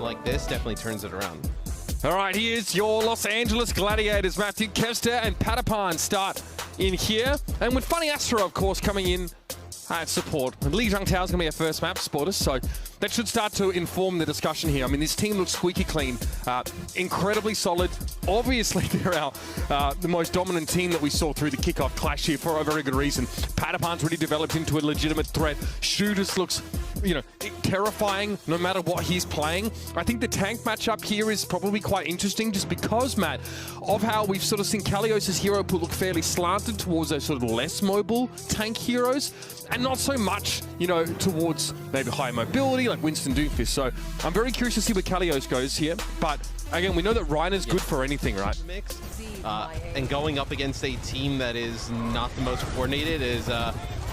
like this definitely turns it around. All right, here's your Los Angeles Gladiators. Matthew Kevster and Patiphan start in here. And with Funny Astro, of course, coming in at support. And Lee Jung Tao is going to be our first map supporter, so that should start to inform the discussion here. I mean, this team looks squeaky clean, incredibly solid. Obviously, they're the most dominant team that we saw through the kickoff clash here for a very good reason. Patiphan's really developed into a legitimate threat. Shooters looks, you know, terrifying no matter what he's playing. I think the tank matchup here is probably quite interesting just because, Matt, of how we've sort of seen Kalios' hero pool look fairly slanted towards those sort of less mobile tank heroes and not so much, you know, towards maybe high mobility like Winston Doomfist. So I'm very curious to see where Kalios goes here. But again, we know that Reiner's good for anything, right? Mix. And going up against a team that is not the most coordinated is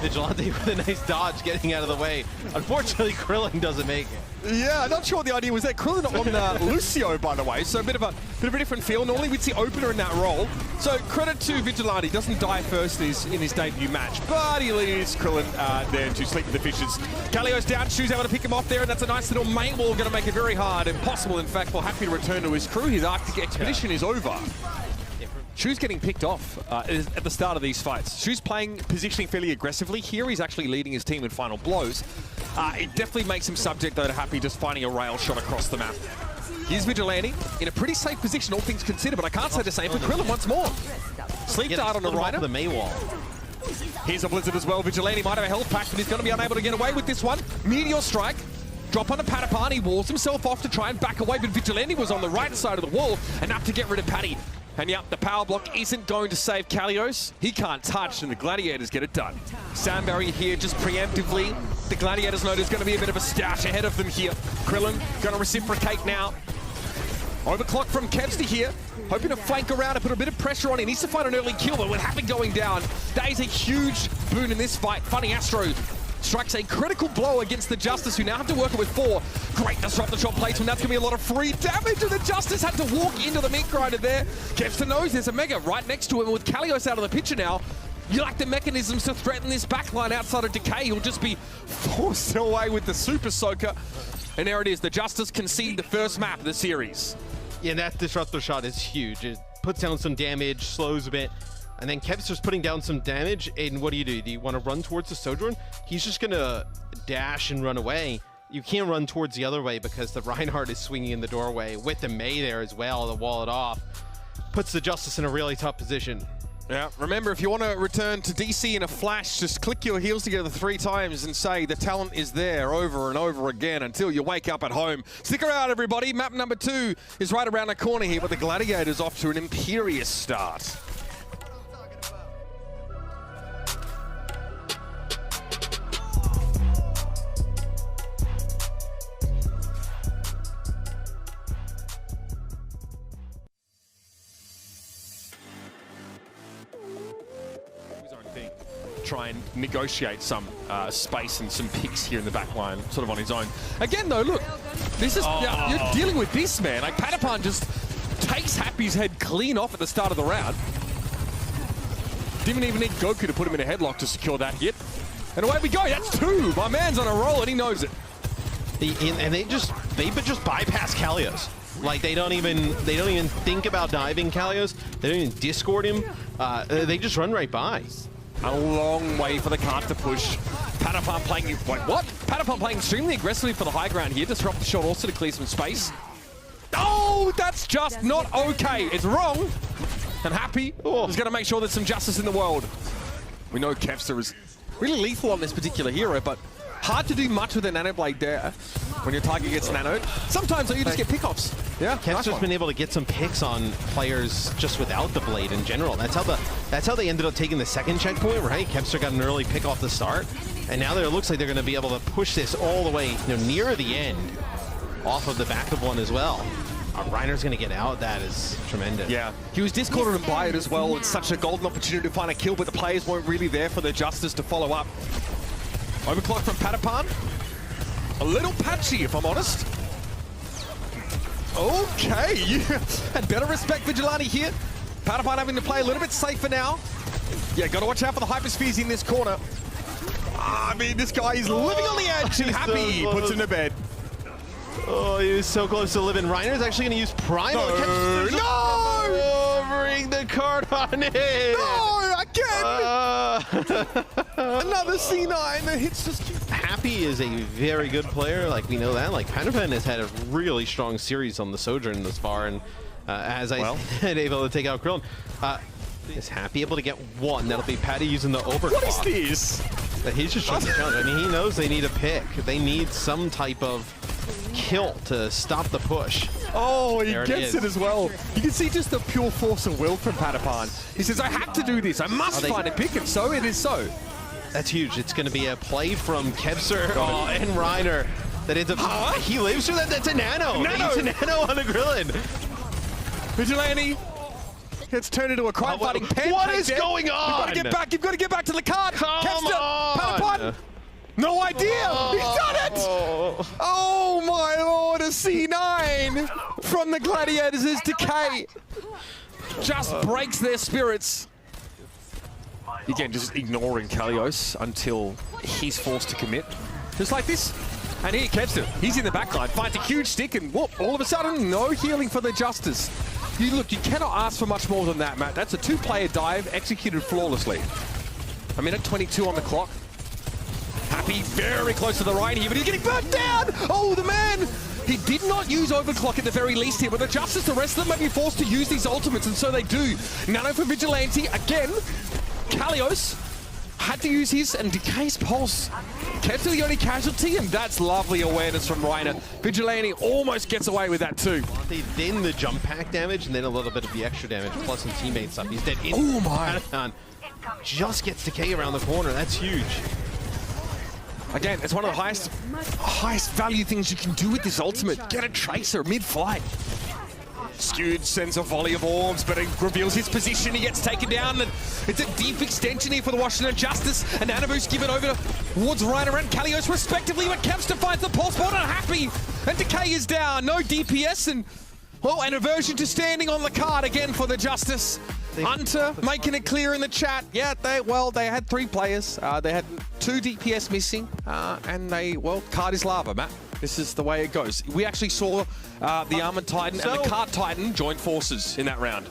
Vigilante with a nice dodge getting out of the way. Unfortunately, Krillin doesn't make it. Yeah, not sure what the idea was there. Krillin on Lucio, by the way, so a bit of a different feel. Normally we'd see opener in that role. So credit to Vigilante, doesn't die first in his debut match, but he leaves Krillin there to sleep with the fishes. Kalios down, Shu's able to pick him off there, and that's a nice little main wall, going to make it very hard, impossible in fact, for Happy to return to his crew. His Arctic expedition is over. Shu's getting picked off at the start of these fights. Shu's positioning fairly aggressively. Here he's actually leading his team in final blows. It definitely makes him subject, though, to Happy just finding a rail shot across the map. Here's Vigilante in a pretty safe position, all things considered, but I can't say the same for Krillin once more. Sleep dart on the Reiner. The May wall. Here's a Blizzard as well. Vigilante might have a health pack, but he's going to be unable to get away with this one. Meteor Strike. Drop onto Patiphan. He walls himself off to try and back away, but Vigilante was on the right side of the wall, enough to get rid of Patty. And yep, the power block isn't going to save Kalios. He can't touch, and the Gladiators get it done. Sound barrier here just preemptively. The Gladiators know there's going to be a bit of a stash ahead of them here. Krillin going to reciprocate now. Overclock from Kevster here. Hoping to flank around and put a bit of pressure on. He needs to find an early kill, but with Happy going down, that is a huge boon in this fight. Funny Astro strikes a critical blow against the Justice, who now have to work it with 4. Great disruptor shot placement. That's going to be a lot of free damage, and the Justice had to walk into the meat grinder there. Kevster knows there's a Mega right next to him, and with Kalios out of the picture now, you like the mechanisms to threaten this backline outside of Decay. He'll just be forced away with the Super Soaker. And there it is. The Justice concede the first map of the series. Yeah, that disruptor shot is huge. It puts down some damage, slows a bit. And then Kevster's putting down some damage, and what do? Do you want to run towards the Sojourn? He's just going to dash and run away. You can't run towards the other way because the Reinhardt is swinging in the doorway with the May there as well to wall it off. Puts the Justice in a really tough position. Yeah, remember, if you want to return to DC in a flash, just click your heels together 3 times and say the talent is there over and over again until you wake up at home. Stick around, everybody. Map number 2 is right around the corner here, but the Gladiators off to an imperious start. Try and negotiate some space and some picks here in the back line, sort of on his own. Again, though, look, this is you're dealing with this, man. Like, Patiphan just takes Happy's head clean off at the start of the round. Didn't even need Goku to put him in a headlock to secure that hit. And away we go. That's 2. My man's on a roll, and he knows it. And they just bypass Kalios. Like, they don't even think about diving Kalios. They don't even Discord him. They just run right by. A long way for the cart to push. Patiphan playing... Wait, what? Patiphan playing extremely aggressively for the high ground here. Disrupt the shot also to clear some space. Oh, that's just not okay. It's wrong. And Happy is going to make sure there's some justice in the world. We know Kevster is really lethal on this particular hero, but hard to do much with a Nanoblade there when your target gets nanoed. Sometimes though, you just get pickoffs. Yeah, Kevster's been able to get some picks on players just without the blade in general. That's how they ended up taking the second checkpoint, right? Kevster got an early pick off the start, and now it looks like they're going to be able to push this all the way, near the end, off of the back of one as well. Reiner's going to get out. That is tremendous. Yeah, he was discorded and by it as well. It's such a golden opportunity to find a kill, but the players weren't really there for the Justice to follow up. Overclock from Patiphan. A little patchy, if I'm honest. Okay, you had better respect Vigilante here. Patiphan having to play a little bit safer now. Yeah, got to watch out for the Hyperspheres in this corner. I mean, this guy is living on the edge, and Happy puts him to bed. Oh, he was so close to living. Reiner's actually going to use Prime. No! Bring the card on it. No, again! Another C9 that hits just... Happy is a very good player. Like, we know that. Like, Patiphan has had a really strong series on the Sojourn thus far. And as I said, able to take out Krillin. Is Happy able to get one? That'll be Patty using the overclock. What is this? He's just trying to challenge. I mean, he knows they need a pick. They need some type of kill to stop the push. Oh, he gets it as well. You can see just the pure force of will from Patiphan. He says, I have to do this. I must find a pick, and so it is so. That's huge. It's going to be a play from Kevser and Reiner that ends up... He lives through that. That's a nano. It's a nano on the Krillin. Vigilante. It's turned into a crime-fighting pancake. What is going on? You've got to get back. You've got to get back to the card. Come on. Patiphan. No idea. He's done it. Oh my lord, a C9 from the Gladiators is Decay. Just breaks their spirits. Again, just ignoring Kalios until he's forced to commit. Just like this. And here, Kevster, he's in the backline, finds a huge stick, and whoop, all of a sudden, no healing for the Justice. You cannot ask for much more than that, Matt. That's a two-player dive executed flawlessly. A minute 22 on the clock. Happy very close to the right here, but he's getting burnt down! Oh, the man! He did not use overclock at the very least here, but the Justice, the rest of them may be forced to use these ultimates, and so they do. Nano for Vigilante, again. Kalios had to use his, and Decay's Pulse. Kept to the only casualty, and that's lovely awareness from Reiner. Vigilante almost gets away with that too. Then the jump pack damage, and then a little bit of the extra damage, plus some teammate stuff. He's dead. Oh my! Just gets Decay around the corner. That's huge. Again, it's one of the highest value things you can do with this ultimate. Get a Tracer mid-flight. Skewed sends a volley of orbs, but it reveals his position. He gets taken down, and it's a deep extension here for the Washington Justice. And Nanobu's given over towards Reiner and Kalios respectively, but Kevster finds the pulse ball and Happy. And Decay is down. No DPS, and well, an aversion to standing on the card again for the Justice. Hunter making it clear in the chat. Yeah, they had 3 players. They had 2 DPS missing, and card is lava, Matt. This is the way it goes. We actually saw the Armored Titan and the Card Titan join forces in that round.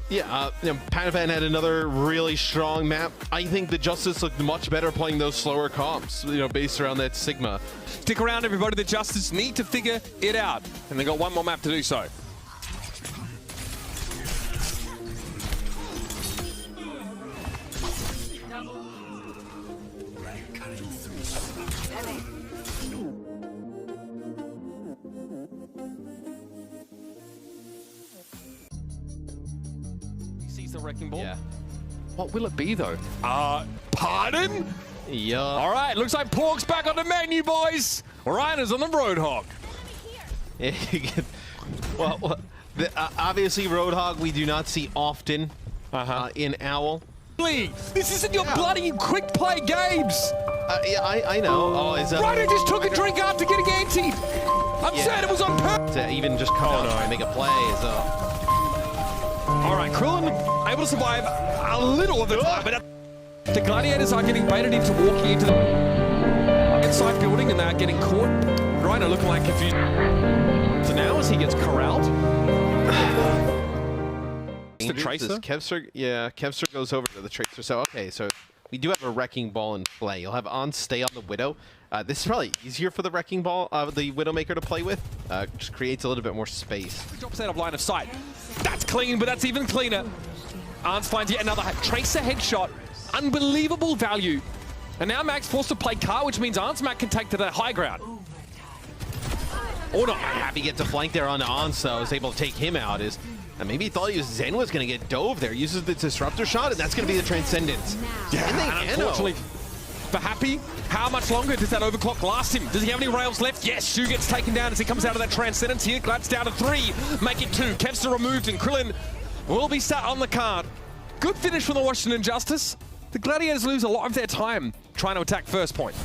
Yeah, Patiphan had another really strong map. I think the Justice looked much better playing those slower comps, based around that Sigma. Stick around, everybody. The Justice need to figure it out, and they got one more map to do so. The wrecking ball? Yeah. What will it be though? Pardon? Yeah. All right, looks like Pork's back on the menu, boys. Reiner's on the Roadhog. Obviously Roadhog we do not see often in Owl. This isn't your bloody quick play games. Yeah, I know. Reiner just took a drink after getting anti. I'm saying it was on purpose. To even just come out and make a play is All right, Krillin able to survive a little of the time, but the Gladiators are getting baited into walking into the inside building, and they're getting caught. Reiner looking like confused. So now as he gets corralled. The Tracer? Kevster goes over to the Tracer. So, okay, so we do have a Wrecking Ball in play. You'll have On stay on the Widow. This is probably easier for the Wrecking Ball, the Widowmaker to play with. Just creates a little bit more space. Drops out of line of sight. That's clean, but that's even cleaner. Arns finds yet another Tracer headshot. Unbelievable value. And now Max forced to play car, which means Arns Mac can take to the high ground. Oh no, Happy gets a flank there on Arns, though. Is able to take him out. And maybe he thought Zen was going to get dove there. Uses the Disruptor shot, and that's going to be the Transcendence. Yeah, and unfortunately for Happy, how much longer does that overclock last him? Does he have any rails left? Yes, Shu gets taken down as he comes out of that Transcendence here. Glad's down to 3, make it 2. Kevster removed, and Krillin will be sat on the card. Good finish from the Washington Justice. The Gladiators lose a lot of their time trying to attack first point.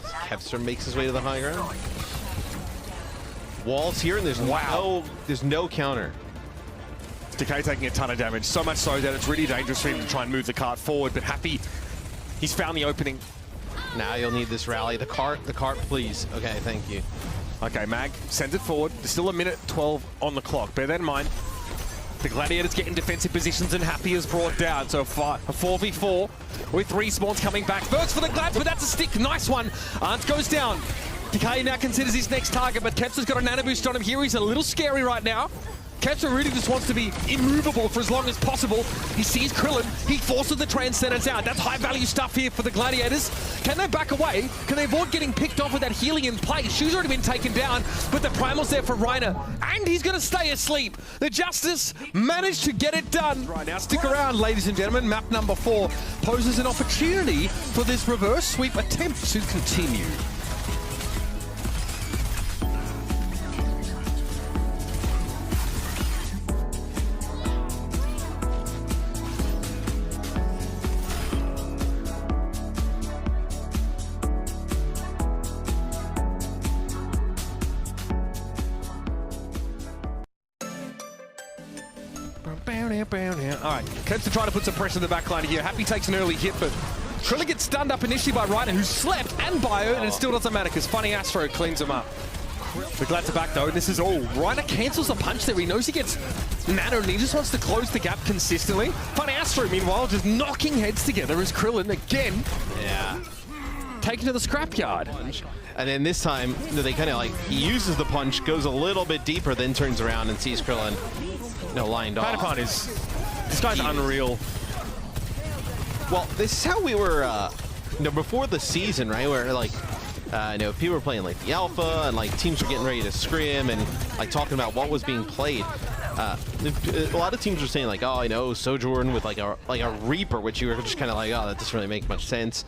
Kevster makes his way to the high ground. Walls here, and there's no counter. Decay taking a ton of damage, so much so that it's really dangerous for him to try and move the cart forward, but Happy, he's found the opening. Now you'll need this rally. The cart, please. Okay, thank you. Okay, Mag sends it forward. There's still a minute 12 on the clock. Bear that in mind. The Gladiators get in defensive positions and Happy is brought down. So a 4v4 with respawns coming back. First for the Glads, but that's a stick. Nice one. Arndt goes down. Decay now considers his next target, but Kepster's got a nano boost on him here. He's a little scary right now. Kepster really just wants to be immovable for as long as possible. He sees Krillin. He forces the Transcendence out. That's high-value stuff here for the Gladiators. Can they back away? Can they avoid getting picked off with that healing in place? Shoe's already been taken down, but the Primal's there for Reiner. And he's going to stay asleep. The Justice managed to get it done. Right now, stick around, ladies and gentlemen. Map number 4 poses an opportunity for this reverse sweep attempt to continue. Alright, Kempster trying to put some pressure in the back line here. Happy takes an early hit, but Krillin gets stunned up initially by Reiner, who slept, and Bio, and it still doesn't matter because Funny Astro cleans him up. The Glads are back though, and this is all. Reiner cancels the punch there. He knows he gets nano, and he just wants to close the gap consistently. Funny Astro, meanwhile, just knocking heads together as Krillin again. Yeah. Taken to the scrapyard. And then this time, they kind of like, he uses the punch, goes a little bit deeper, then turns around and sees Krillin, lined off. Patiphan is, this guy's unreal. Well, this is how we were, before the season, right? Where like, people were playing like the alpha, and like teams were getting ready to scrim, and like talking about what was being played. A lot of teams were saying like, oh, Sojourn with like a Reaper, which you were just kind of like, oh, that doesn't really make much sense.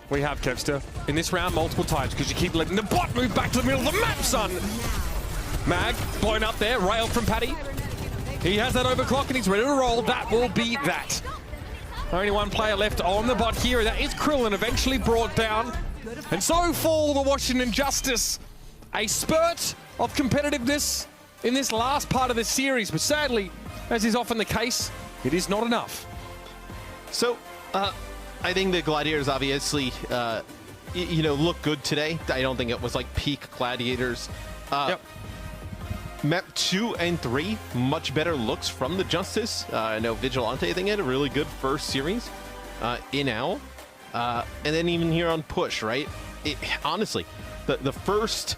We have Kepster in this round multiple times because you keep letting the bot move back to the middle of the map, son. Mag blown up there, railed from Patty. He has that overclock and he's ready to roll. That will be that. Only one player left on the bot here. That is Krillin, eventually brought down. And so fall the Washington Justice. A spurt of competitiveness in this last part of the series, but sadly, as is often the case, it is not enough. So, I think the Gladiators obviously, look good today. I don't think it was like peak Gladiators. Yep. Map 2 and 3, much better looks from the Justice. I know Vigilante, I think, had a really good first series in Owl. And then even here on Push, right? Honestly, the first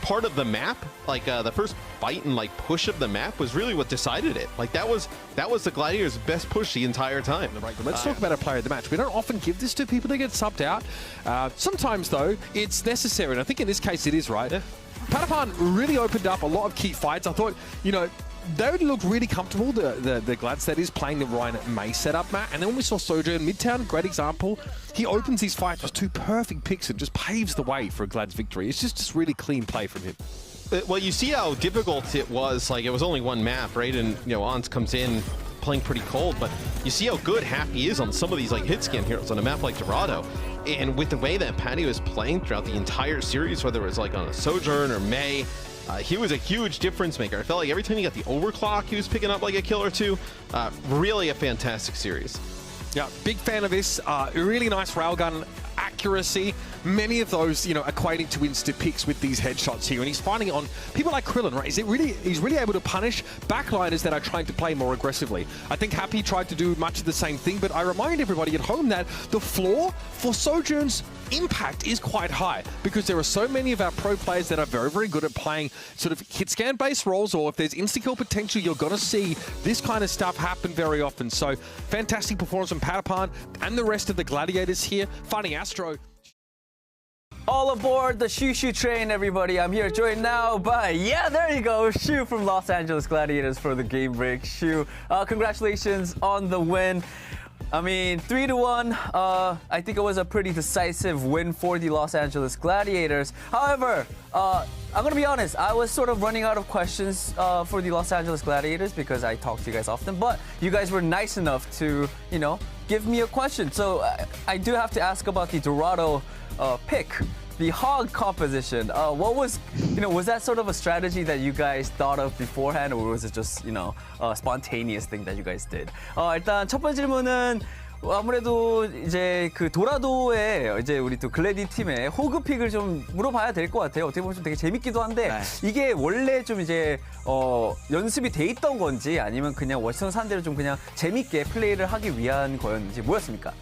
part of the map, like the first fight and like push of the map was really what decided it. Like that was the Gladiators' best push the entire time. Right, let's talk about a player of the match. We don't often give this to people that get subbed out. Sometimes though, it's necessary, and I think in this case it is, right? Yeah. Patiphan really opened up a lot of key fights. I thought, they would look really comfortable, the Glads that is playing the Reiner May setup, Matt. And then when we saw Sojourn Midtown, great example. He opens his fight with 2 perfect picks and just paves the way for a Glads victory. It's just really clean play from him. Well, you see how difficult it was. Like, it was only one map, right? And, Ons comes in playing pretty cold, but you see how good Happy is on some of these, like, hit scan heroes on a map like Dorado. And with the way that Patty was playing throughout the entire series, whether it was, like, on a Sojourn or May, he was a huge difference maker. I felt like every time he got the overclock, he was picking up, like, a kill or two. Really a fantastic series. Yeah, big fan of this. Really nice railgun accuracy. Many of those, equating to insta picks with these headshots here, and he's finding it on people like Krillin, right? He's really able to punish backliners that are trying to play more aggressively. I think Happy tried to do much of the same thing, but I remind everybody at home that the floor for Sojourn's impact is quite high because there are so many of our pro players that are very, very good at playing sort of hit scan based roles, or if there's insta-kill potential, you're going to see this kind of stuff happen very often. So fantastic performance from Patiphan and the rest of the Gladiators here. Funny Astro. All aboard the Shoo train, everybody. I'm here joined now by, there you go, Shoo from Los Angeles Gladiators for the game break. Shoo, congratulations on the win. I mean, 3-1. I think it was a pretty decisive win for the Los Angeles Gladiators. However, I'm going to be honest, I was sort of running out of questions for the Los Angeles Gladiators because I talk to you guys often, but you guys were nice enough to, give me a question. So I do have to ask about the Dorado pick, the hog composition. What was, was that sort of a strategy that you guys thought of beforehand, or was it just, a spontaneous thing that you guys did? 일단 첫 번째 질문은 아무래도 이제 그 도라도의 이제 우리 또 글래디 팀의 호그픽을 좀 물어봐야 될 것 같아요. 어떻게 보면 좀 되게 재밌기도 한데 네. 이게 원래 좀 이제 연습이 돼 있던 건지 아니면 그냥 워싱턴 산대로 좀 그냥 재밌게 플레이를 하기 위한 거였는지 뭐였습니까?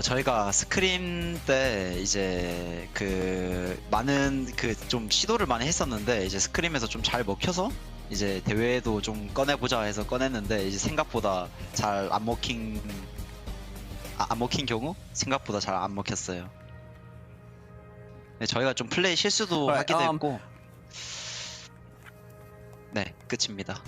저희가 스크림 때 이제 그 많은 그 좀 시도를 많이 했었는데 이제 스크림에서 좀 잘 먹혀서 이제 대회에도 좀 꺼내보자 해서 꺼냈는데 이제 생각보다 잘 안 먹힌 안 먹힌 경우 생각보다 잘 안 먹혔어요. 네, 저희가 좀 플레이 실수도 Alright, 하기도 했고 네 끝입니다.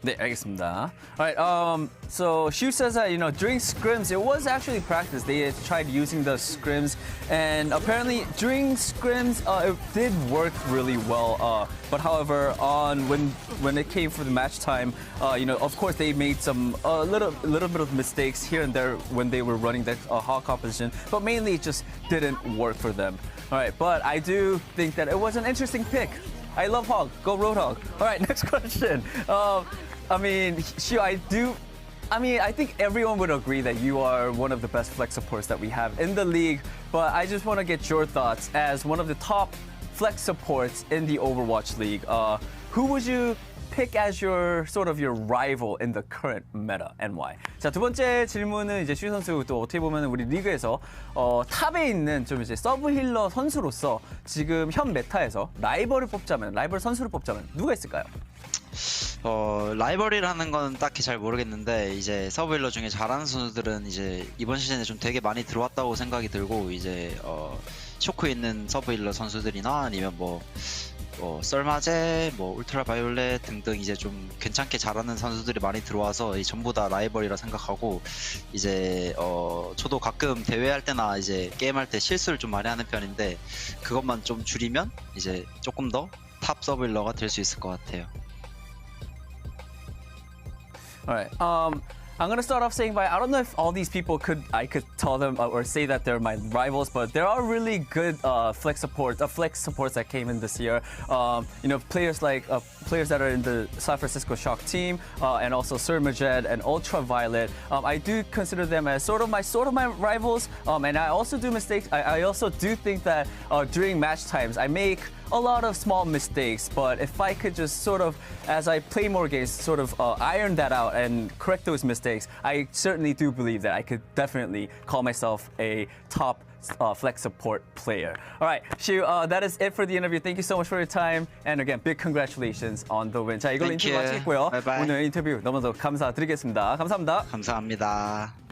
네, 알겠습니다. Alright, so Shu says that, you know, during scrims, it was actually practice. They tried using the scrims, and apparently during scrims, it did work really well. But however, when it came for the match time, you know, of course they made some little bit of mistakes here and there when they were running the hog composition, but mainly it just didn't work for them. Alright, but I do think that it was an interesting pick. I love Hog. Go Roadhog. All right, next question. I mean, Shu, I think everyone would agree that you are one of the best flex supports that we have in the league, but I just want to get your thoughts as one of the top flex supports in the Overwatch League. Who would you pick as your sort of your rival in the current meta and why? 자, 두 번째 질문은 이제 슈 선수 또 어떻게 보면 우리 리그에서 탑에 있는 좀 이제 서브 힐러 선수로서 지금 현 메타에서 라이벌 선수를 뽑자면 누가 있을까요? 라이벌이라는 건 딱히 잘 모르겠는데 이제 서브힐러 중에 잘하는 선수들은 이제 이번 시즌에 좀 되게 많이 들어왔다고 생각이 들고 이제 쇼크 있는 서브힐러 선수들이나 아니면 뭐 썰마제, 울트라 바이올렛 등등 이제 좀 괜찮게 잘하는 선수들이 많이 들어와서 전부 다 라이벌이라 생각하고 이제 저도 가끔 대회할 때나 이제 게임할 때 실수를 좀 많이 하는 편인데 그것만 좀 줄이면 이제 조금 더 탑 서브힐러가 될 수 있을 것 같아요. Alright. I'm gonna start off saying I don't know if all these people I could tell them or say that they're my rivals, but there are really good flex supports that came in this year. You know, players that are in the San Francisco Shock team, and also Sir Majed and Ultraviolet. I do consider them as sort of my rivals. And I also do mistakes. I also do think that during match times I make a lot of small mistakes, but if I could just sort of, as I play more games, sort of iron that out and correct those mistakes, I certainly do believe that I could definitely call myself a top flex support player. All right, Shu, that is it for the interview. Thank you so much for your time, and again, big congratulations on the win. 자, 이걸로 Thank 인터뷰 you. 마치겠고요. Bye bye. 오늘 인터뷰 너무너무 감사드리겠습니다. 감사합니다. 감사합니다.